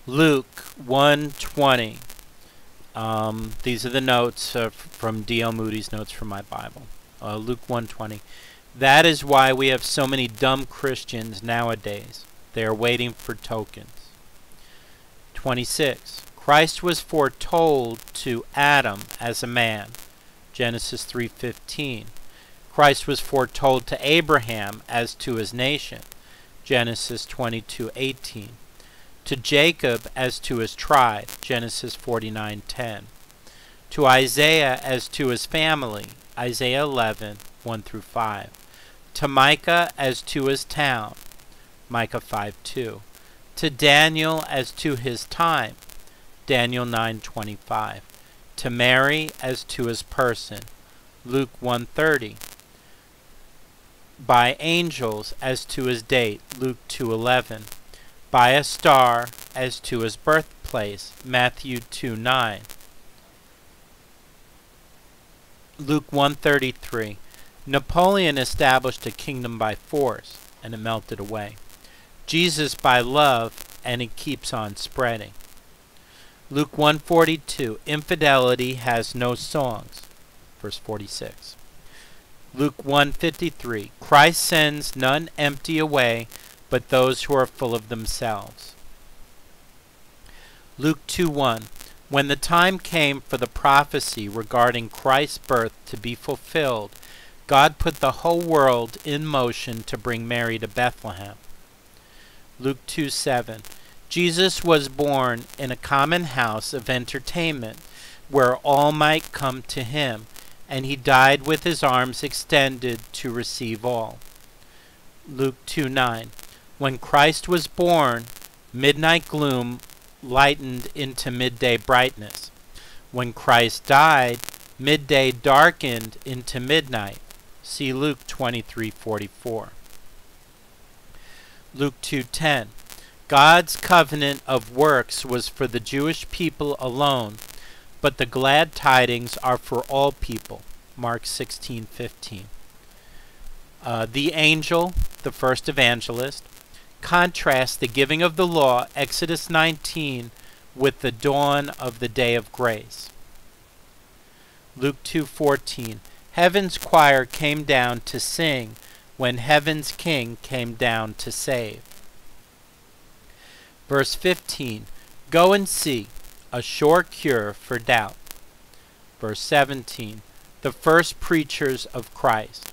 Luke 1:20. These are the notes from D.L. Moody's notes from my Bible. Luke 1:20. That is why we have so many dumb Christians nowadays. They are waiting for tokens. 26. Christ was foretold to Adam as a man. Genesis 3:15. Christ was foretold to Abraham as to his nation. Genesis 22:18. To Jacob as to his tribe. Genesis 49:10. To Isaiah as to his family. Isaiah 11:1-5. To Micah as to his town. Micah 5:2. To Daniel as to his time. Daniel 9:25. To Mary as to his person. Luke 1:30. By angels as to his date. Luke 2:11. By a star as to his birthplace. Matthew 2:9. Luke 1:33. Napoleon established a kingdom by force, and it melted away. Jesus by love, and it keeps on spreading. Luke 1:42. Infidelity has no songs. Verse 46. Luke 1:53. Christ sends none empty away, but those who are full of themselves. Luke 2:1. When the time came for the prophecy regarding Christ's birth to be fulfilled, God put the whole world in motion to bring Mary to Bethlehem. Luke 2:7. Jesus was born in a common house of entertainment where all might come to him, and he died with his arms extended to receive all. Luke 2:9. When Christ was born, midnight gloom lightened into midday brightness. When Christ died, midday darkened into midnight. See Luke 23:44. Luke 2:10. God's covenant of works was for the Jewish people alone, but the glad tidings are for all people. Mark 16:15. The angel, the first evangelist, contrasts the giving of the law, Exodus 19, with the dawn of the day of grace. Luke 2:14. Heaven's choir came down to sing when heaven's king came down to save. Verse 15. Go and see, a sure cure for doubt. Verse 17. The first preachers of Christ.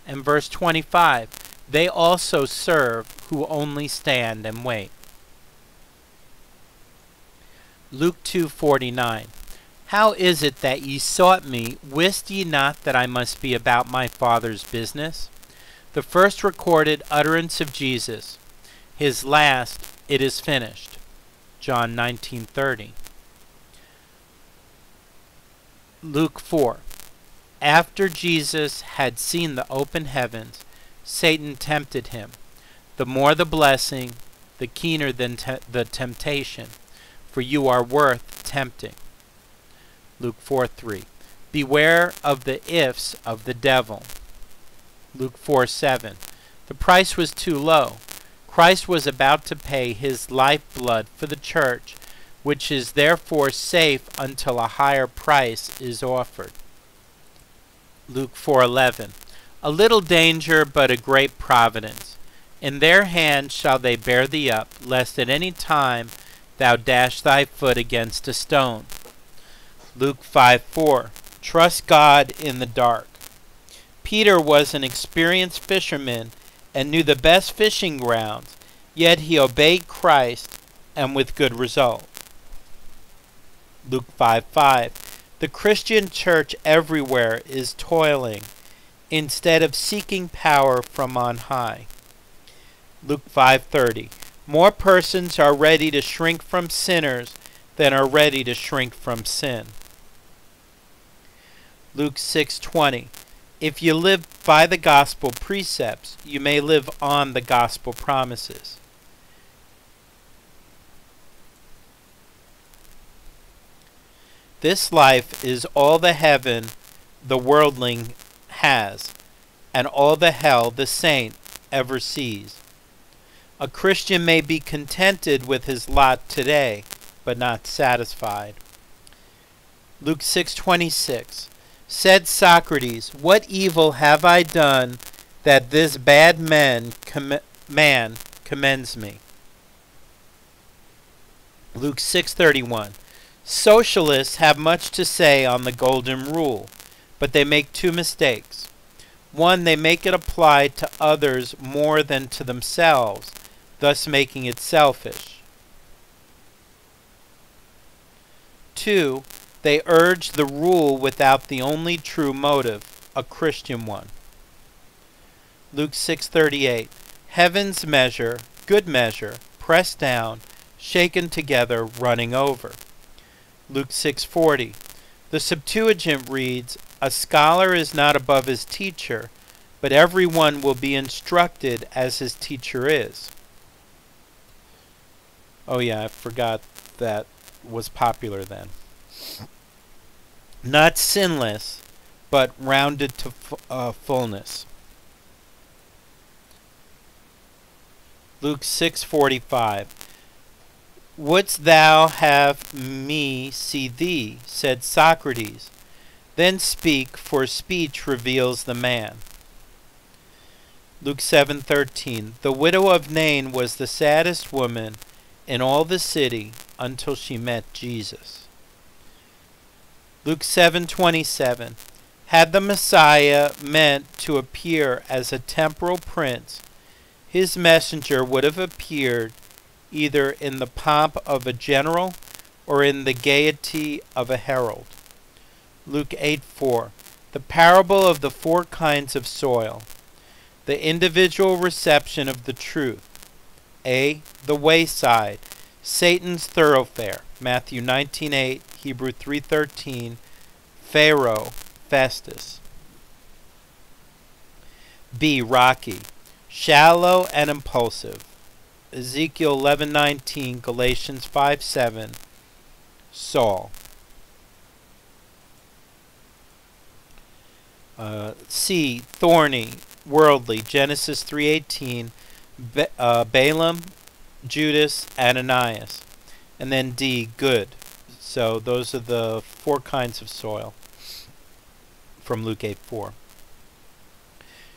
And verse 25. They also serve who only stand and wait. Luke 2:49. How is it that ye sought me? Wist ye not that I must be about my Father's business? The first recorded utterance of Jesus. His last, it is finished. John 19:30. Luke 4. After Jesus had seen the open heavens, Satan tempted him. The more the blessing, the keener the temptation, for you are worth tempting. Luke 4:3. Beware of the ifs of the devil. Luke 4:7. The price was too low. Christ was about to pay his lifeblood for the church, which is therefore safe until a higher price is offered. Luke 4:11. A little danger, but a great providence. In their hands shall they bear thee up, lest at any time thou dash thy foot against a stone. Luke 5:4. Trust God in the dark. Peter was an experienced fisherman and knew the best fishing grounds, yet he obeyed Christ, and with good result. Luke 5:5. The Christian church everywhere is toiling, instead of seeking power from on high. Luke 5:30. More persons are ready to shrink from sinners than are ready to shrink from sin. Luke 6:20. If you live by the gospel precepts, you may live on the gospel promises. This life is all the heaven the worldling has, and all the hell the saint ever sees. A Christian may be contented with his lot today, but not satisfied. Luke 6:26. Said Socrates, "What evil have I done that this bad man commends me?" Luke 6:31. Socialists have much to say on the golden rule, but they make two mistakes. One, they make it apply to others more than to themselves, thus making it selfish. Two, they urge the rule without the only true motive, a Christian one. Luke 6:38. Heaven's measure, good measure, pressed down, shaken together, running over. Luke 6:40. The Septuagint reads, "A scholar is not above his teacher, but everyone will be instructed as his teacher is." Oh yeah, I forgot that was popular then. Not sinless, but rounded to fullness. Luke 6:45. Wouldst thou have me see thee? Said Socrates. Then speak, for speech reveals the man. Luke 7:13. The widow of Nain was the saddest woman in all the city until she met Jesus. Luke 7:27. Had the Messiah meant to appear as a temporal prince, his messenger would have appeared either in the pomp of a general or in the gaiety of a herald. Luke 8:4. The parable of the four kinds of soil. The individual reception of the truth. A. The wayside, Satan's thoroughfare. Matthew 19:8, Hebrew 3:13, Pharaoh, Festus. B. Rocky, shallow and impulsive. Ezekiel 11:19, Galatians 5:7, Saul. C. Thorny, worldly. Genesis 3:18, Balaam, Judas, Ananias. And then D. Good. So those are the four kinds of soil from Luke 8:4.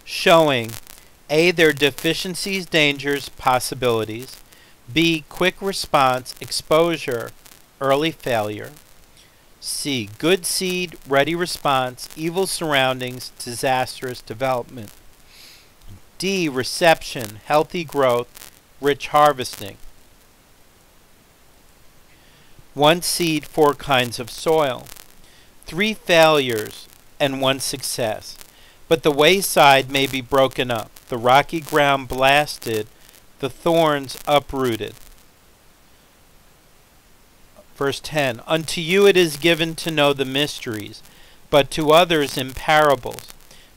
Showing A. Their deficiencies, dangers, possibilities. B. Quick response, exposure, early failure. C. Good seed, ready response, evil surroundings, disastrous development. D. Reception, healthy growth, rich harvesting. One seed, four kinds of soil. 3 failures and 1 success. But the wayside may be broken up, the rocky ground blasted, the thorns uprooted. Verse 10, Unto you it is given to know the mysteries, but to others in parables,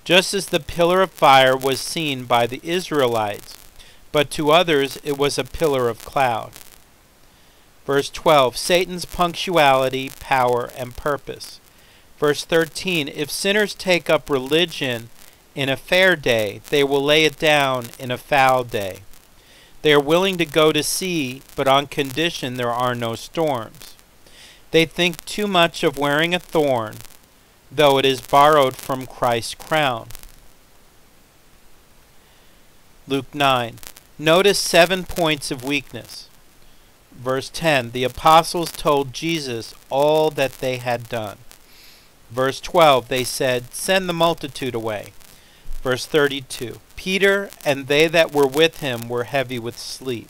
just as the pillar of fire was seen by the Israelites, but to others it was a pillar of cloud. Verse 12, Satan's punctuality, power, and purpose. Verse 13, If sinners take up religion in a fair day, they will lay it down in a foul day. They are willing to go to sea, but on condition there are no storms. They think too much of wearing a thorn, though it is borrowed from Christ's crown. Luke 9. Notice 7 points of weakness. Verse 10, the apostles told Jesus all that they had done. Verse 12, they said, Send the multitude away. Verse 32, Peter and they that were with him were heavy with sleep.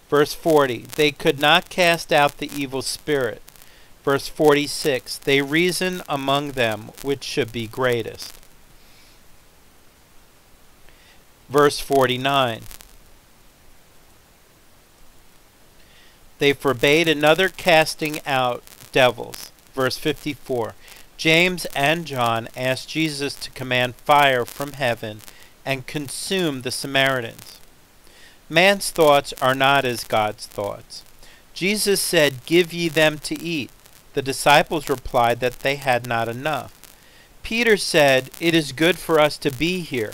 Verse 40, they could not cast out the evil spirit. Verse 46, they reasoned among them which should be greatest. Verse 49, they forbade another casting out devils. Verse 54, James and John asked Jesus to command fire from heaven and consume the Samaritans. Man's thoughts are not as God's thoughts. Jesus said, Give ye them to eat. The disciples replied that they had not enough. Peter said, It is good for us to be here.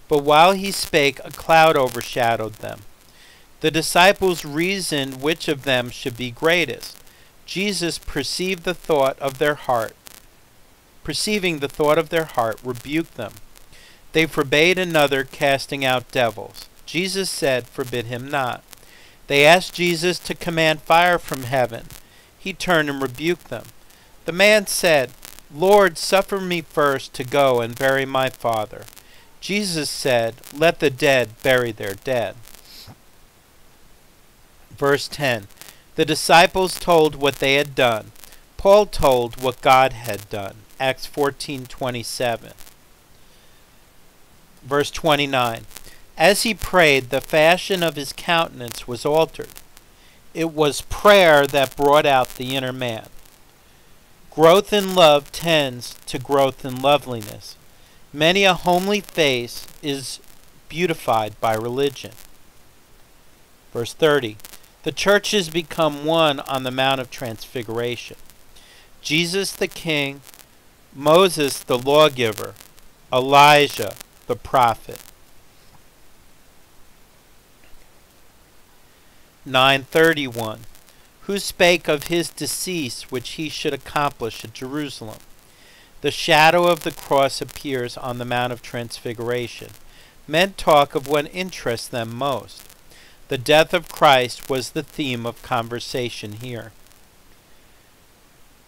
But while he spake, a cloud overshadowed them. The disciples reasoned which of them should be greatest. Jesus perceiving the thought of their heart, rebuked them. They forbade another casting out devils. Jesus said, "Forbid him not." They asked Jesus to command fire from heaven. He turned and rebuked them. The man said, "Lord, suffer me first to go and bury my father." Jesus said, "Let the dead bury their dead." Verse 10. The disciples told what they had done. Paul told what God had done. Acts 14:27. Verse 29. As he prayed, the fashion of his countenance was altered. It was prayer that brought out the inner man. Growth in love tends to growth in loveliness. Many a homely face is beautified by religion. Verse 30. The churches become one on the Mount of Transfiguration. Jesus the King, Moses the lawgiver, Elijah the prophet. 9:31. Who spake of his decease which he should accomplish at Jerusalem? The shadow of the cross appears on the Mount of Transfiguration. Men talk of what interests them most. The death of Christ was the theme of conversation here.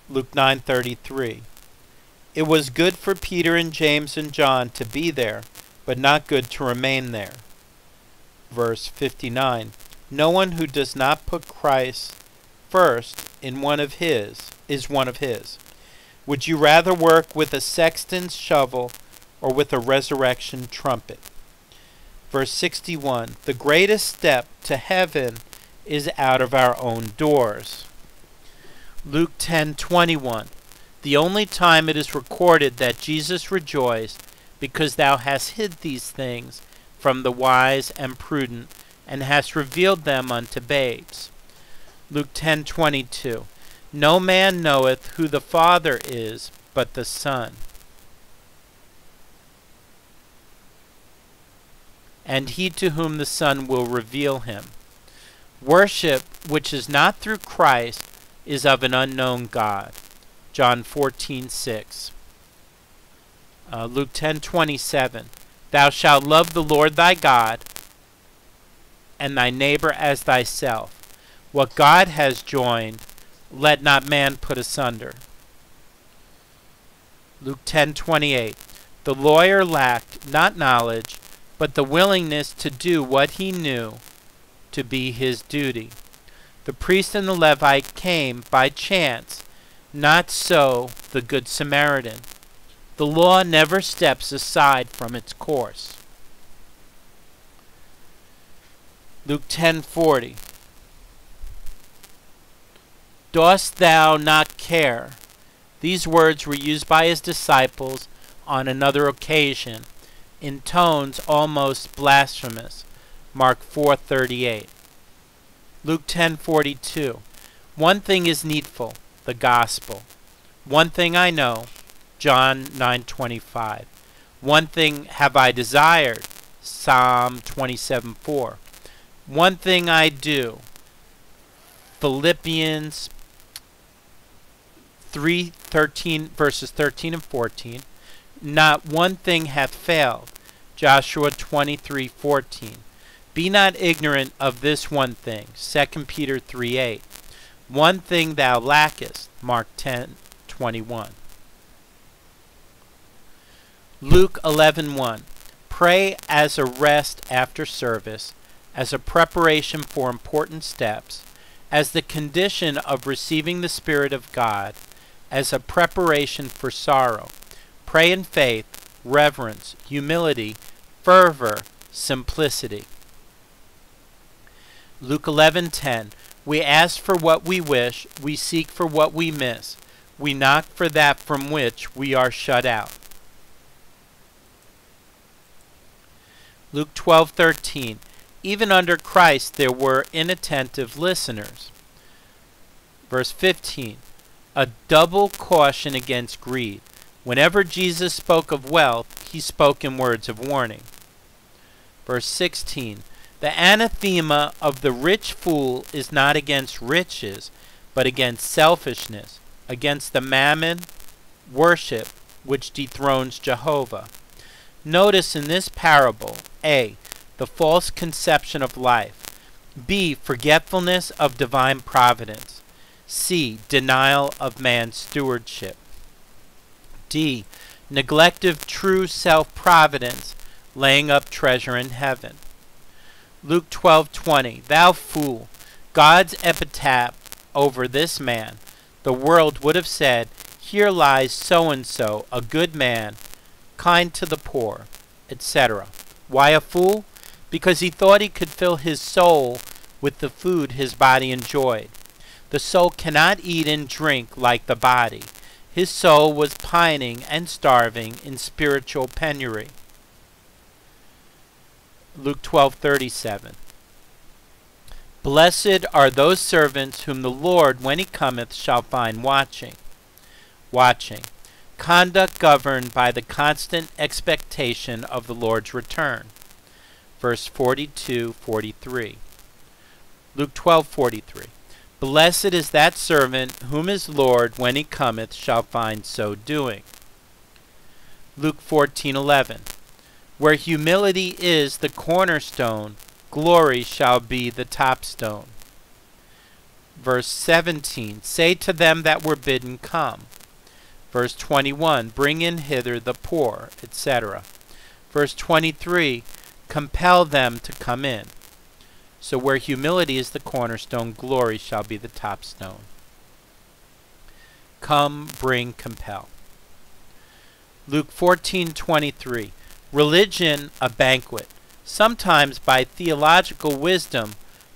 Luke 9:33. It was good for Peter and James and John to be there, but not good to remain there. Verse 59. No one who does not put Christ first in one of his is one of his. Would you rather work with a sexton's shovel or with a resurrection trumpet? Verse 61. The greatest step to heaven is out of our own doors. Luke 10:21. The only time it is recorded that Jesus rejoiced because thou hast hid these things from the wise and prudent and hast revealed them unto babes. Luke 10:22. No man knoweth who the Father is but the Son, and he to whom the Son will reveal him. Worship which is not through Christ is of an unknown God. John 14:6. Luke 10:27. Thou shalt love the Lord thy God and thy neighbor as thyself. What God has joined, let not man put asunder. Luke 10:28. The lawyer lacked not knowledge, but the willingness to do what he knew to be his duty. The priest and the Levite came by chance, not so the Good Samaritan. The law never steps aside from its course. Luke 10:40. Dost thou not care? These words were used by his disciples on another occasion, in tones almost blasphemous. Mark 4:38. Luke 10:42. One thing is needful, the gospel. One thing I know, John 9:25. One thing have I desired, Psalm 27:4. One thing I do, Philippians 3:13 verses 13 and 14. Not one thing hath failed, Joshua 23:14. Be not ignorant of this one thing, 2 Peter 3:8. One thing thou lackest, Mark 10:21. Luke 11:1. Pray as a rest after service, as a preparation for important steps, as the condition of receiving the Spirit of God, as a preparation for sorrow. Pray in faith, reverence, humility, fervor, simplicity. Luke 11:10. We ask for what we wish, we seek for what we miss, we knock for that from which we are shut out. Luke 12:13. Even under Christ there were inattentive listeners. Verse 15. A double caution against greed. Whenever Jesus spoke of wealth, he spoke in words of warning. Verse 16. The anathema of the rich fool is not against riches, but against selfishness, against the mammon worship which dethrones Jehovah. Notice in this parable, A, the false conception of life, B, forgetfulness of divine providence, C, denial of man's stewardship, D, neglect of true self-providence, laying up treasure in heaven. Luke 12:20, Thou fool, God's epitaph over this man, the world would have said, Here lies so-and-so, a good man, kind to the poor, etc. Why a fool? Because he thought he could fill his soul with the food his body enjoyed. The soul cannot eat and drink like the body. His soul was pining and starving in spiritual penury. Luke 12:37. Blessed are those servants whom the Lord, when he cometh, shall find watching. Conduct governed by the constant expectation of the Lord's return. Verse 42-43. Luke 12:43. Blessed is that servant whom his Lord, when he cometh, shall find so doing. Luke 14:11. Where humility is the cornerstone, glory shall be the top stone. Verse 17. Say to them that were bidden, Come. Verse 21. Bring in hither the poor, etc. Verse 23. Compel them to come in. So where humility is the cornerstone, glory shall be the top stone. Come, bring, compel. Luke 14:23. Religion a banquet, sometimes by theological wisdom,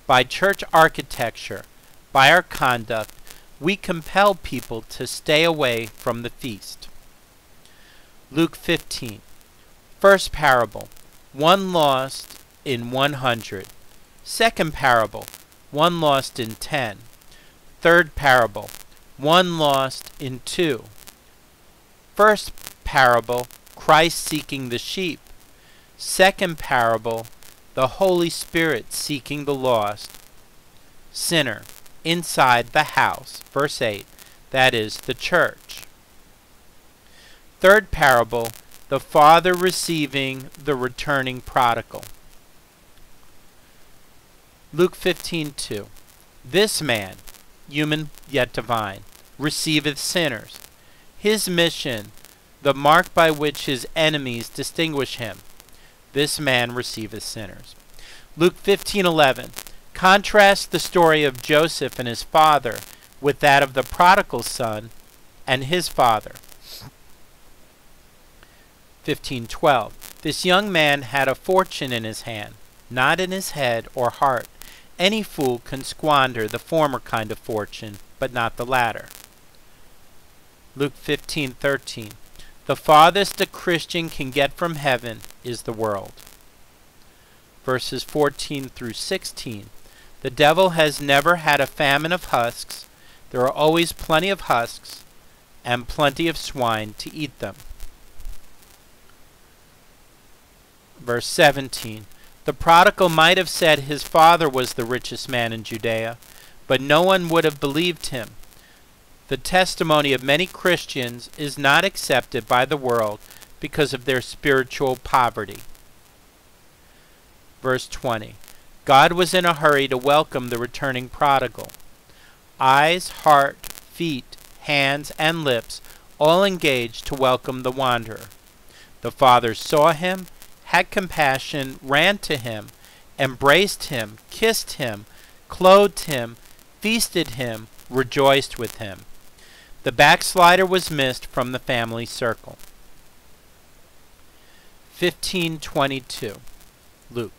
by church architecture, by our conduct, we compel people to stay away from the feast. Luke 15. First parable, 1 lost in 100. Second parable, 1 lost in 10. Third parable, 1 lost in 2. First parable, Christ seeking the sheep. Second parable, the Holy Spirit seeking the lost sinner inside the house. Verse 8, that is the church. Third parable, the Father receiving the returning prodigal. Luke 15:2. This man, human yet divine, receiveth sinners. His mission, the mark by which his enemies distinguish him. This man receiveth sinners. Luke 15:11. Contrast the story of Joseph and his father with that of the prodigal son and his father. 15:12. This young man had a fortune in his hand, not in his head or heart. Any fool can squander the former kind of fortune, but not the latter. Luke 15:13. The farthest a Christian can get from heaven is the world. Verses 14-16. The devil has never had a famine of husks. There are always plenty of husks and plenty of swine to eat them. Verse 17. The prodigal might have said his father was the richest man in Judea, but no one would have believed him. The testimony of many Christians is not accepted by the world because of their spiritual poverty. Verse 20. God was in a hurry to welcome the returning prodigal. Eyes, heart, feet, hands, and lips all engaged to welcome the wanderer. The Father saw him, had compassion, ran to him, embraced him, kissed him, clothed him, feasted him, rejoiced with him. The backslider was missed from the family circle. 15:22. Luke.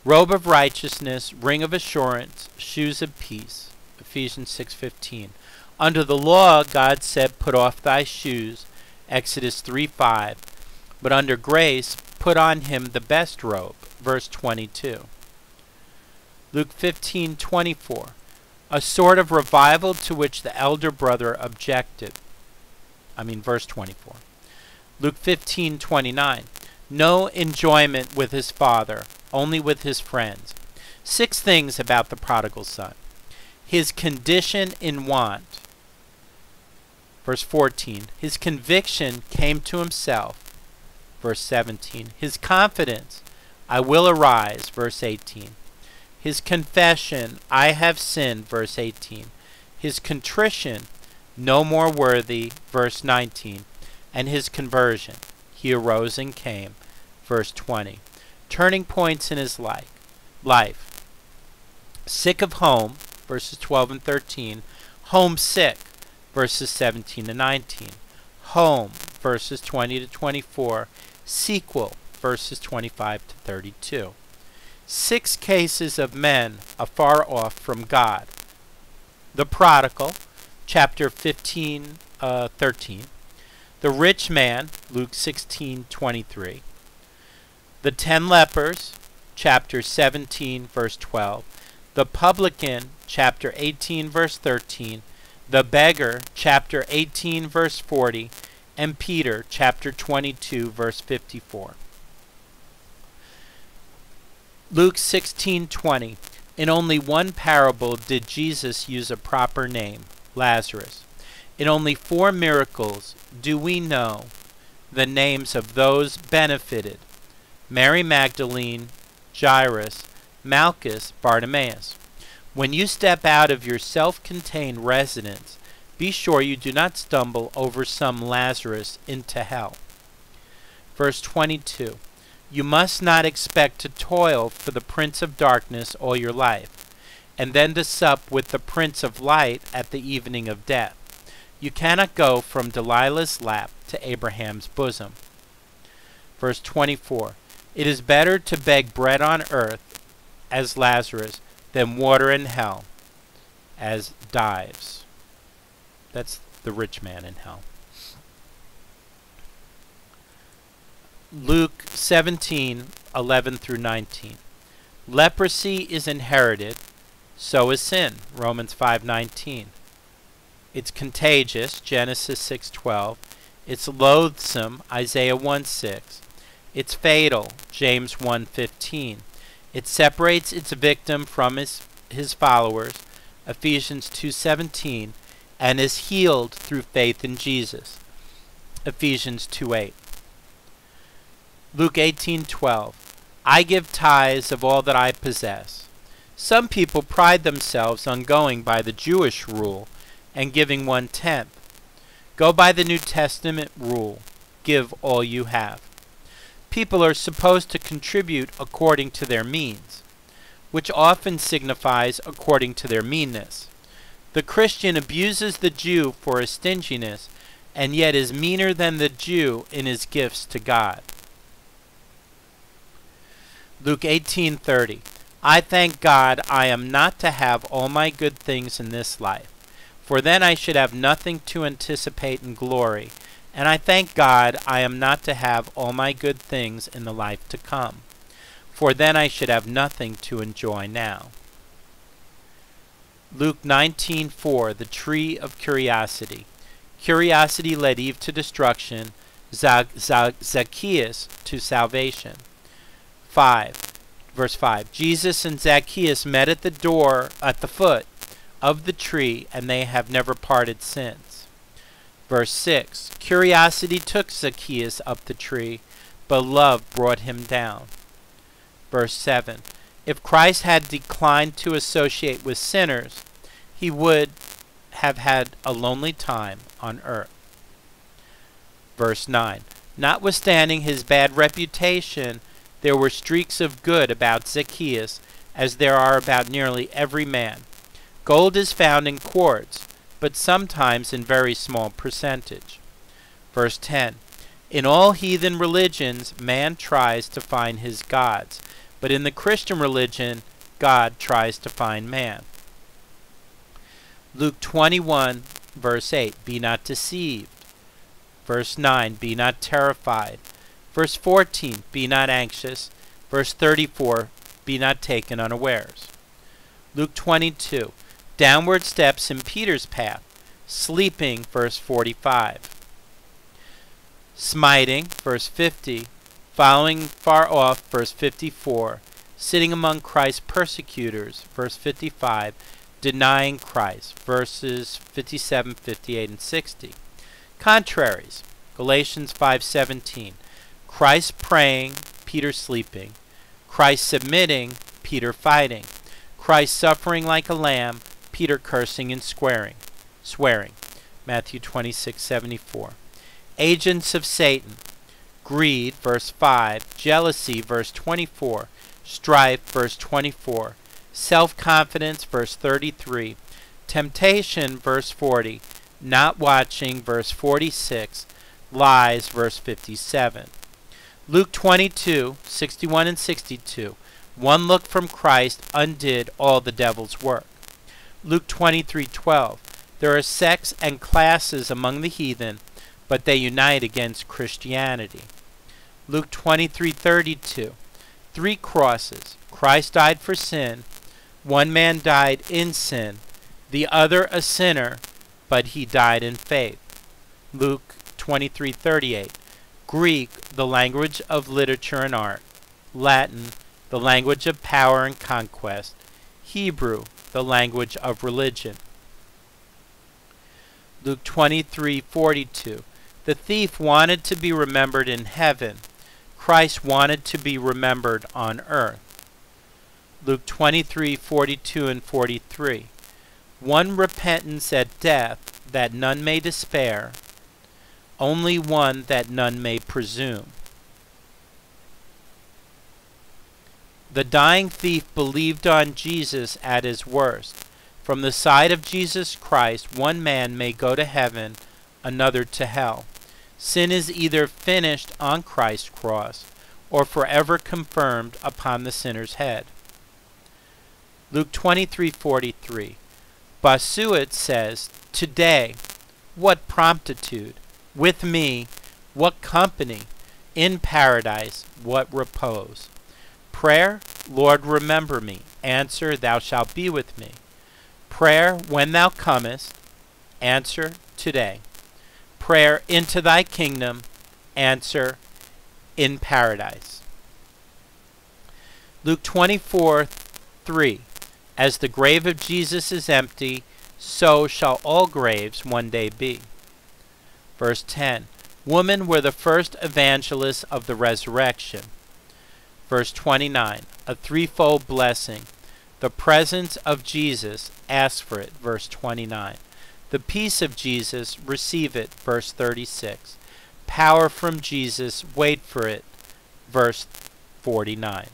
Robe of righteousness, ring of assurance, shoes of peace. Ephesians 6:15. Under the law, God said, put off thy shoes. Exodus 3:5. But under grace, put on him the best robe. Verse 22. Luke 15:24. A sort of revival to which the elder brother objected. Verse 24. Luke 15:29. No enjoyment with his father, only with his friends. 6 things about the prodigal son. His condition in want. Verse 14. His conviction came to himself. Verse 17. His confidence, I will arise. Verse 18. His confession, I have sinned. Verse 18. His contrition, no more worthy. Verse 19. And his conversion, he arose and came. Verse 20. Turning points in his life. Sick of home, verses 12 and 13. Homesick, verses 17 to 19. Home, verses 20 to 24. Sequel, verses 25 to 32. 6 cases of men afar off from God. The prodigal, chapter 15, 13. The rich man, Luke 16:23. The 10 lepers, chapter 17, verse 12. The publican, chapter 18, verse 13. The beggar, chapter 18, verse 40. And Peter, chapter 22, verse 54. Luke 16:20. In only one parable did Jesus use a proper name, Lazarus. In only 4 miracles do we know the names of those benefited: Mary Magdalene, Jairus, Malchus, Bartimaeus. When you step out of your self-contained residence, be sure you do not stumble over some Lazarus into hell. Verse 22. You must not expect to toil for the Prince of Darkness all your life, and then to sup with the Prince of Light at the evening of death. You cannot go from Delilah's lap to Abraham's bosom. Verse 24. It is better to beg bread on earth, as Lazarus, than water in hell, as Dives. That's the rich man in hell. Luke 17:11 through 19. Leprosy is inherited, so is sin, Romans 5:19. It's contagious, Genesis 6:12. It's loathsome, Isaiah 1:6. It's fatal, James 1:15. It separates its victim from his followers, Ephesians 2:17, and is healed through faith in Jesus, Ephesians 2:8. Luke 18:12. I give tithes of all that I possess. Some people pride themselves on going by the Jewish rule and giving 1/10. Go by the New Testament rule. Give all you have. People are supposed to contribute according to their means, which often signifies according to their meanness. The Christian abuses the Jew for his stinginess, and yet is meaner than the Jew in his gifts to God. Luke 18:30. I thank God I am not to have all my good things in this life, for then I should have nothing to anticipate in glory, and I thank God I am not to have all my good things in the life to come, for then I should have nothing to enjoy now. Luke 19:4. The tree of curiosity. Curiosity led Eve to destruction, Zacchaeus to salvation. Verse 5. Jesus and Zacchaeus met at the foot of the tree, and they have never parted since. Verse 6. Curiosity took Zacchaeus up the tree, but love brought him down. Verse 7. If Christ had declined to associate with sinners, he would have had a lonely time on earth. Verse 9. Notwithstanding his bad reputation, there were streaks of good about Zacchaeus, as there are about nearly every man. Gold is found in quartz, but sometimes in very small percentage. Verse 10. In all heathen religions, man tries to find his gods, but in the Christian religion, God tries to find man. Luke 21, verse 8. Be not deceived. Verse 9. Be not terrified. Verse 14. Be not anxious. Verse 34. Be not taken unawares. Luke 22. Downward steps in Peter's path. Sleeping, verse 45. Smiting, verse 50. Following far off, verse 54. sitting among Christ's persecutors, verse 55, denying Christ, verses 57, 58, and 60. Contraries, Galatians 5:17, Christ praying, Peter sleeping, Christ submitting, Peter fighting, Christ suffering like a lamb, Peter cursing and swearing. Matthew 26:74. Agents of Satan, greed, verse 5, jealousy, verse 24, strife, verse 24, self-confidence, verse 33, temptation, verse 40, not watching, verse 46, lies, verse 57. Luke 22:61 and 62, one look from Christ undid all the devil's work. Luke 23:12, there are sects and classes among the heathen, but they unite against Christianity. Luke 23:32, three crosses. Christ died for sin. One man died in sin, the other a sinner, but he died in faith. Luke 23:38, Greek, the language of literature and art. Latin, the language of power and conquest. Hebrew, the language of religion. Luke 23:42, the thief wanted to be remembered in heaven. Christ wanted to be remembered on earth. Luke 23:42 and 43, one repentance at death, that none may despair, only one that none may presume. The dying thief believed on Jesus at his worst. From the side of Jesus Christ, one man may go to heaven, another to hell. Sin is either finished on Christ's cross or forever confirmed upon the sinner's head. Luke 23:43, Bossuet says, today, what promptitude, with me, what company, in paradise, what repose. Prayer, Lord, remember me. Answer, thou shalt be with me. Prayer, when thou comest. Answer, today. Prayer, into thy kingdom. Answer, in paradise. Luke 24:3, as the grave of Jesus is empty, so shall all graves one day be. Verse 10, women were the first evangelists of the resurrection. Verse 29, a threefold blessing. The presence of Jesus, ask for it, verse 29. The peace of Jesus, receive it, verse 36. Power from Jesus, wait for it, verse 49.